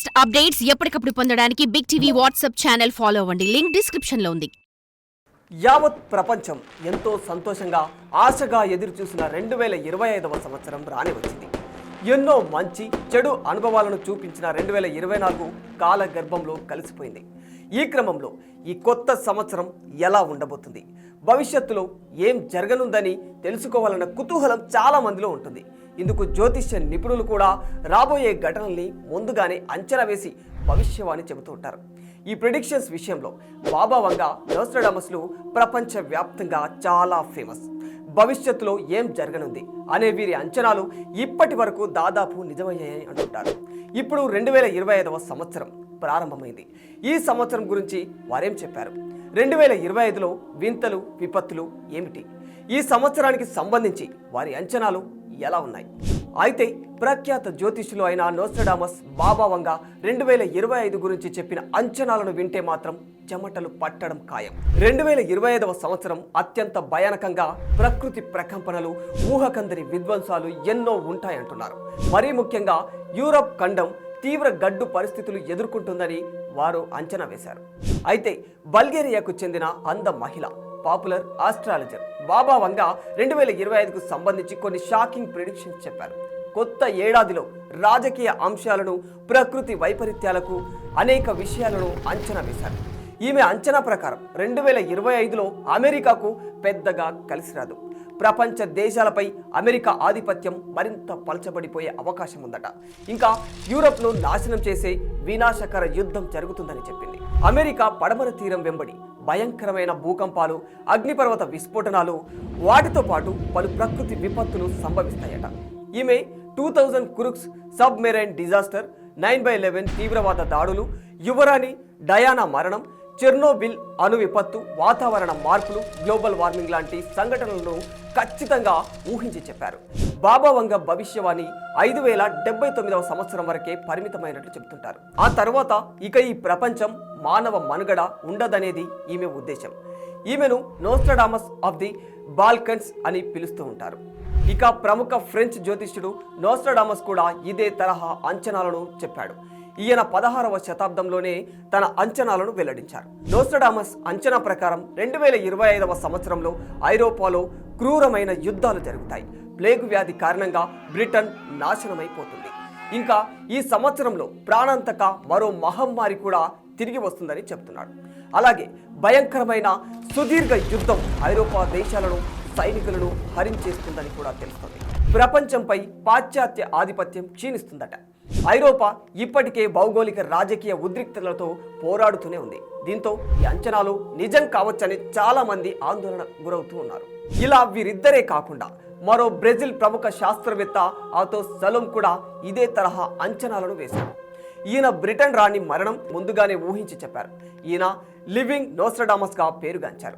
Latest updates ఎప్పటికప్పుడు పొందడానికి Big TV WhatsApp channel follow అవ్వండి. లింక్ డిస్క్రిప్షన్ లో ఉంది. యావత్ ప్రపంచం ఎంతో సంతోషంగా ఆశగా ఎదురుచూసిన 2025వ సంవత్సరం రాని వచ్చింది. ఎన్నో మంచి చెడు అనుభవాలను చూపించిన 2024 కాల గర్భంలో కలిసిపోయింది. ఈ క్రమంలో ఈ కొత్త సంవత్సరం ఎలా ఉండబోతుంది, భవిష్యత్తులో ఏం జరగనుందని తెలుసుకోవాలన్న కుతూహలం చాలా మందిలో ఉంటుంది. ఇందుకు జ్యోతిష్య నిపుణులు కూడా రాబోయే ఘటనల్ని ముందుగానే అంచనా వేసి భవిష్యవాణి చెబుతూ ఉంటారు. ఈ ప్రిడిక్షన్స్ విషయంలో బాబా వంగా నోస్ట్రాడమస్లు ప్రపంచవ్యాప్తంగా చాలా ఫేమస్. భవిష్యత్తులో ఏం జరగనుంది అనే వీరి అంచనాలు ఇప్పటి వరకు దాదాపు నిజమయ్యాయని అంటుంటారు. ఇప్పుడు 2025వ సంవత్సరం ప్రారంభమైంది. ఈ సంవత్సరం గురించి వారేం చెప్పారు, 2025లో వింతలు విపత్తులు ఏమిటి, ఈ సంవత్సరానికి సంబంధించి వారి అంచనాలు ఎలా ఉన్నాయి? అయితే ప్రఖ్యాత జ్యోతిష్యులు అయిన నోస్ట్రాడమస్ బాబా వంగా 2025 గురించి చెప్పిన అంచనాలను వింటే మాత్రం చెమటలు పట్టడం ఖాయం. 2025వ సంవత్సరం అత్యంత భయానకంగా ప్రకృతి ప్రకంపనలు, ఊహకందరి విధ్వంసాలు ఎన్నో ఉంటాయంటున్నారు. మరీ ముఖ్యంగా యూరప్ ఖండం తీవ్ర గడ్డు పరిస్థితులు ఎదుర్కొంటుందని వారు అంచనా వేశారు. అయితే బల్గేరియాకు చెందిన అంద మహిళ, పాపులర్ ఆస్ట్రాలజర్ బాబా వంగా 2025కు సంబంధించి కొన్ని షాకింగ్ ప్రిడిక్షన్స్ చెప్పారు. కొత్త ఏడాదిలో రాజకీయ అంశాలను, ప్రకృతి వైపరీత్యాలకు అనేక విషయాలను అంచనా వేశారు. ఈమె అంచనా ప్రకారం 2025లో అమెరికాకు పెద్దగా కలిసి రాదు. ప్రపంచ దేశాలపై అమెరికా ఆధిపత్యం మరింత పలచబడిపోయే అవకాశం ఉందట. ఇంకా యూరప్ను నాశనం చేసే వినాశకర యుద్ధం జరుగుతుందని చెప్పింది. అమెరికా పడమర తీరం వెంబడి భయంకరమైన భూకంపాలు, అగ్నిపర్వత విస్ఫోటనాలు, వాటితో పాటు పలు ప్రకృతి విపత్తులు సంభవిస్తాయట. ఈమె 2000 కురుక్స్ సబ్మెరైన్ డిజాస్టర్, 9/11 తీవ్రవాద దాడులు, యువరాణి డయానా మరణం, చెర్నోబిల్ అణు విపత్తు, వాతావరణ మార్పులు, గ్లోబల్ వార్మింగ్ లాంటి సంఘటనలను ఖచ్చితంగా ఊహించి చెప్పారు. బాబా వంగ భవిష్యవాణి 5079వ సంవత్సరం వరకే పరిమితమైనట్లు చెబుతుంటారు. ఆ తర్వాత ఇక ఈ ప్రపంచం మానవ మనుగడ ఉండదనేది ఈమె ఉద్దేశం. ఈమెను నోస్ట్రాడమస్ ఆఫ్ ది బాల్కన్స్ అని పిలుస్తూ ఉంటారు. ఇక ప్రముఖ ఫ్రెంచ్ జ్యోతిష్యుడు నోస్ట్రాడమస్ కూడా ఇదే తరహా అంచనాలను చెప్పాడు. ఈయన 16వ శతాబ్దంలోనే తన అంచనాలను వెల్లడించారు. నోస్ట్రాడమస్ అంచనా ప్రకారం 2025వ సంవత్సరంలో ఐరోపాలో క్రూరమైన యుద్ధాలు జరుగుతాయి. ప్లేగు వ్యాధి కారణంగా బ్రిటన్ నాశనమైపోతుంది. ఇంకా ఈ సంవత్సరంలో ప్రాణాంతక మరో మహమ్మారి కూడా తిరిగి వస్తుందని చెప్తున్నాడు. అలాగే భయంకరమైన సుదీర్ఘ యుద్ధం ఐరోపా దేశాలను, సైనికులను హరించేస్తుందని కూడా తెలుస్తుంది. ప్రపంచంపై పాశ్చాత్య ఆధిపత్యం క్షీణిస్తుందట. ఐరోపా ఇప్పటికే భౌగోళిక రాజకీయ ఉద్రిక్తతలతో పోరాడుతూనే ఉంది. దీంతో ఈ అంచనాలు నిజం కావచ్చని చాలా మంది ఆందోళన గురవుతూ ఉన్నారు. ఇలా వీరిద్దరే కాకుండా మరో బ్రెజిల్ ప్రముఖ శాస్త్రవేత్త ఆథోస్ సలోమ్ కూడా ఇదే తరహా అంచనాలను వేశారు. ఈయన బ్రిటన్ రాణి మరణం ముందుగానే ఊహించి చెప్పారు. ఈయన లివింగ్ నోస్ట్రాడమస్గా పేరుగాంచారు.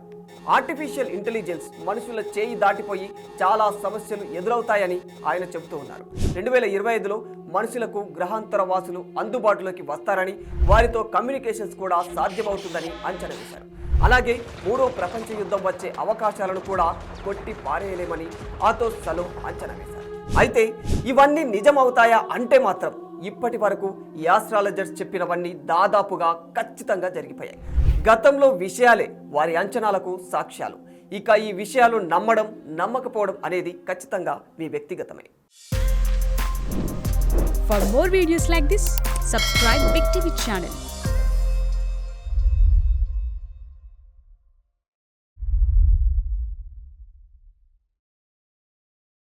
ఆర్టిఫిషియల్ ఇంటెలిజెన్స్ మనుషుల చేయి దాటిపోయి చాలా సమస్యలు ఎదురవుతాయని ఆయన చెబుతూ ఉన్నారు. 2025లో మనుషులకు గ్రహాంతర వాసులు అందుబాటులోకి వస్తారని, వారితో కమ్యూనికేషన్స్ కూడా సాధ్యమవుతుందని అంచనా వేశారు. అలాగే మూడో ప్రపంచ యుద్ధం వచ్చే అవకాశాలను కూడా కొట్టి పారేయలేమని ఆథోస్ సలోమ్ అంచనా వేశారు. అయితే ఇవన్నీ నిజమవుతాయా అంటే మాత్రం ఇప్పటి వరకు ఈ ఆస్ట్రాలజర్స్ చెప్పినవన్నీ దాదాపుగా ఖచ్చితంగా జరిగిపోయాయి. గతంలో విషయాలే వారి అంచనాలకు సాక్ష్యాలు. ఇక ఈ విషయాలు నమ్మడం నమ్మకపోవడం అనేది ఖచ్చితంగా మీ వ్యక్తిగతమే. For more videos like this, subscribe Big TV channel.